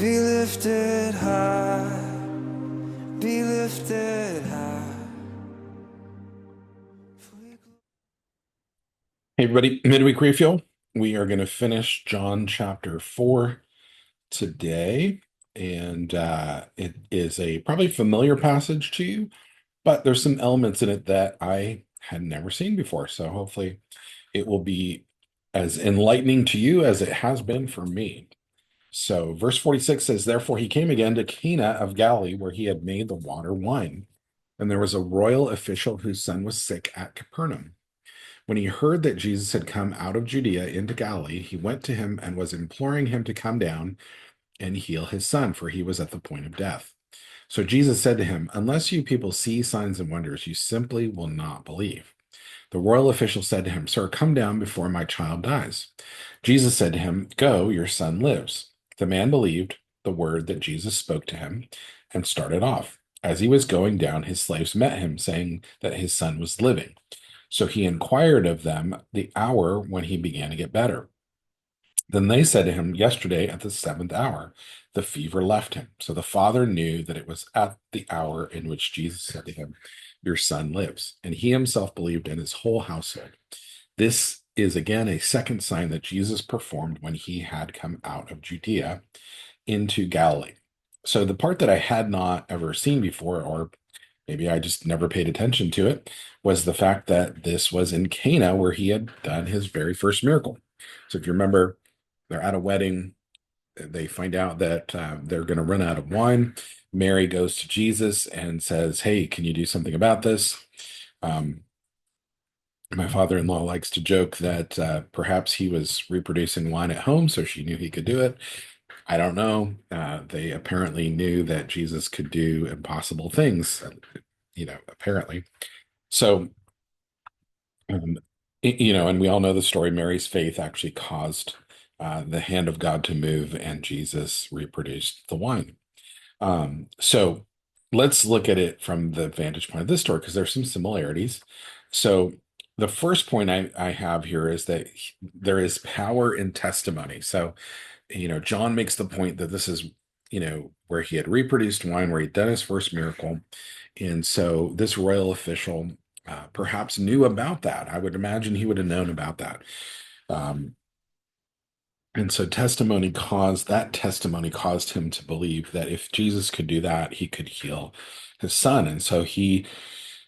Be lifted high, be lifted high. Hey everybody, Midweek Refuel. We are going to finish John chapter 4 today, and it is a probably familiar passage to you, but there's some elements in it that I had never seen before. So hopefully it will be as enlightening to you as it has been for me. So verse 46 says, "Therefore he came again to Cana of Galilee, where he had made the water wine. And there was a royal official whose son was sick at Capernaum. When he heard that Jesus had come out of Judea into Galilee, he went to him and was imploring him to come down and heal his son, for he was at the point of death. So Jesus said to him, 'Unless you people see signs and wonders, you simply will not believe.' The royal official said to him, 'Sir, come down before my child dies.' Jesus said to him, 'Go, your son lives.' The man believed the word that Jesus spoke to him and started off. As he was going down, his slaves met him, saying that his son was living. So he inquired of them the hour when he began to get better. Then they said to him, 'Yesterday at the seventh hour, the fever left him.' So the father knew that it was at the hour in which Jesus said to him, 'Your son lives.' And he himself believed in his whole household. This is again a second sign that Jesus performed when he had come out of Judea into Galilee." So the part that I had not ever seen before, or maybe I just never paid attention to it, was the fact that this was in Cana where he had done his very first miracle. So if you remember, they're at a wedding. They find out that they're going to run out of wine. Mary goes to Jesus and says, "Hey, can you do something about this?" Um, my father-in-law likes to joke that perhaps he was reproducing wine at home, so she knew he could do it. I don't know. They apparently knew that Jesus could do impossible things, apparently. So, um, and we all know the story. Mary's faith actually caused the hand of God to move, and Jesus reproduced the wine. So let's look at it from the vantage point of this story because there's some similarities. So the first point I have here is that there is power in testimony. So, John makes the point that this is, where he had reproduced wine, where he'd done his first miracle. And so this royal official perhaps knew about that. I would imagine he would have known about that. Um, and so testimony caused him to believe that if Jesus could do that, he could heal his son. And so he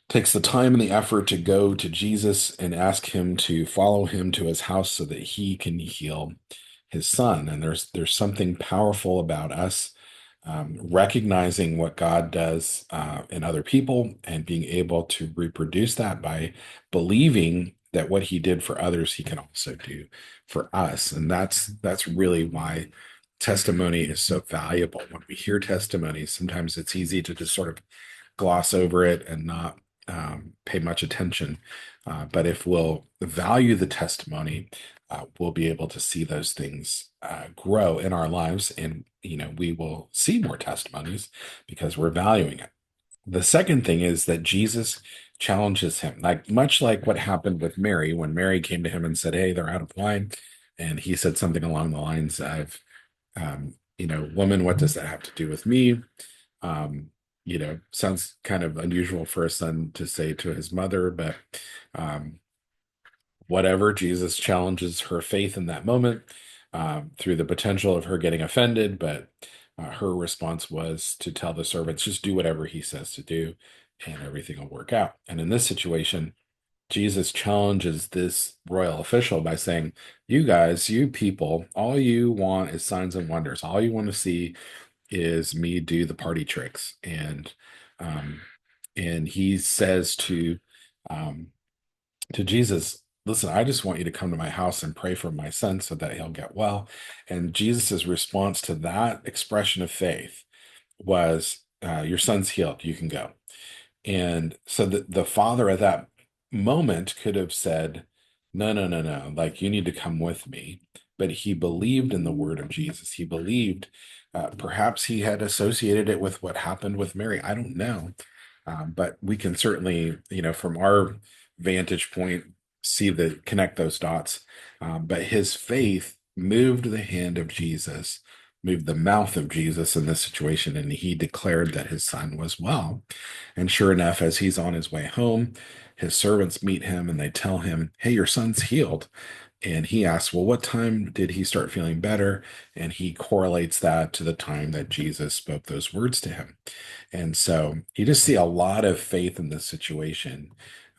takes the time and the effort to go to Jesus and ask him to follow him to his house so that he can heal his son. And there's something powerful about us recognizing what God does in other people and being able to reproduce that by believing that what he did for others, he can also do for us. And that's really why testimony is so valuable. When we hear testimonies, sometimes it's easy to just sort of gloss over it and not pay much attention. But if we'll value the testimony, we'll be able to see those things grow in our lives, and we will see more testimonies because we're valuing it. The second thing is that Jesus challenges him, like much like what happened with Mary when Mary came to him and said, "Hey, they're out of wine," and he said something along the lines of, "Woman, what does that have to do with me?" Um, sounds kind of unusual for a son to say to his mother, but um, whatever. Jesus challenges her faith in that moment through the potential of her getting offended, but her response was to tell the servants, just do whatever he says to do, and everything will work out. And in this situation, Jesus challenges this royal official by saying, "You guys, you people, all you want is signs and wonders. All you want to see is me do the party tricks." Um, and he says um, to Jesus, "Listen, I just want you to come to my house and pray for my son so that he'll get well." And Jesus's response to that expression of faith was, "Your son's healed. You can go." And so the father at that moment could have said, "No, no, no, no, like you need to come with me." But he believed in the word of Jesus. He believed, perhaps he had associated it with what happened with Mary. I don't know. But we can certainly, from our vantage point, connect those dots. But his faith moved the hand of Jesus moved the mouth of Jesus in this situation, and he declared that his son was well. And sure enough, as he's on his way home, his servants meet him and they tell him, "Hey, your son's healed." And he asks, "Well, what time did he start feeling better?" And he correlates that to the time that Jesus spoke those words to him. And so you just see a lot of faith in this situation,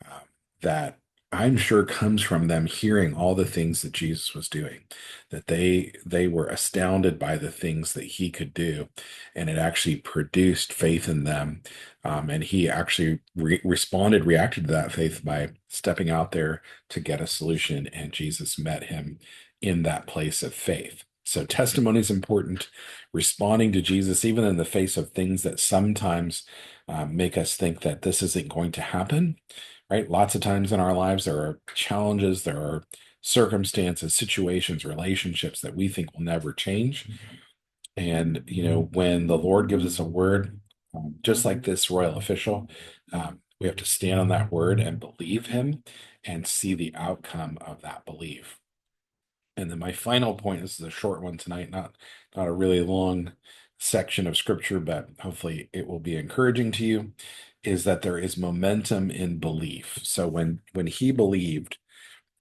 um, that I'm sure comes from them hearing all the things that Jesus was doing, that they were astounded by the things that he could do, and it actually produced faith in them. And he actually reacted to that faith by stepping out there to get a solution, and Jesus met him in that place of faith. So testimony is important, responding to Jesus, even in the face of things that sometimes make us think that this isn't going to happen, right? Lots of times in our lives, there are challenges, there are circumstances, situations, relationships that we think will never change. And, when the Lord gives us a word, just like this royal official, we have to stand on that word and believe him and see the outcome of that belief. And then my final point, this is a short one tonight, not a really long section of scripture, but hopefully it will be encouraging to you, is that there is momentum in belief. So when he believed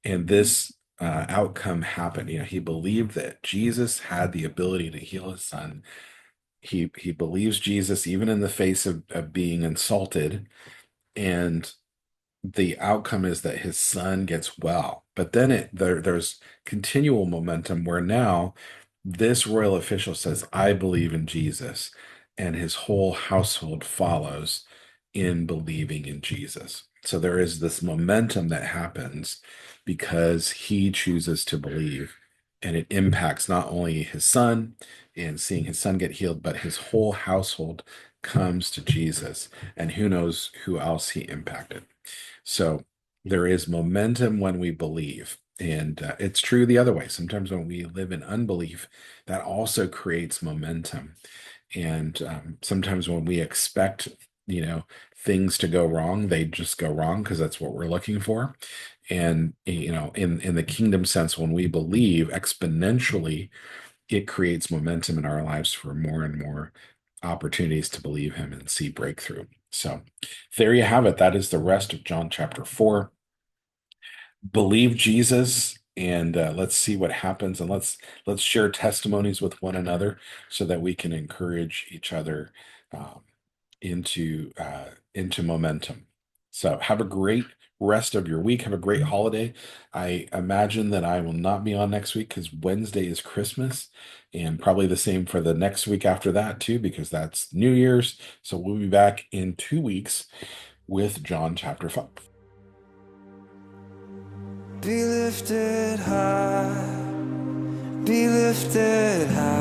and this outcome happened, he believed that Jesus had the ability to heal his son. He believes Jesus even in the face of being insulted, and the outcome is that his son gets well. But then there's continual momentum where now this royal official says, "I believe in Jesus," and his whole household follows in believing in Jesus. So there is this momentum that happens because he chooses to believe, and it impacts not only his son and seeing his son get healed, but his whole household comes to Jesus, and who knows who else he impacted. So there is momentum when we believe. And it's true the other way. Sometimes when we live in unbelief, that also creates momentum. And sometimes when we expect, things to go wrong, they just go wrong because that's what we're looking for. And, in the kingdom sense, when we believe exponentially, it creates momentum in our lives for more and more opportunities to believe him and see breakthrough. So there you have it. That is the rest of John chapter 4. Believe Jesus, and let's see what happens, and let's share testimonies with one another so that we can encourage each other um, into momentum. So have a great rest of your week. Have a great holiday. I imagine that I will not be on next week because Wednesday is Christmas, and probably the same for the next week after that too, because that's New Year's. So we'll be back in 2 weeks with John chapter 5. Be lifted high, be lifted high.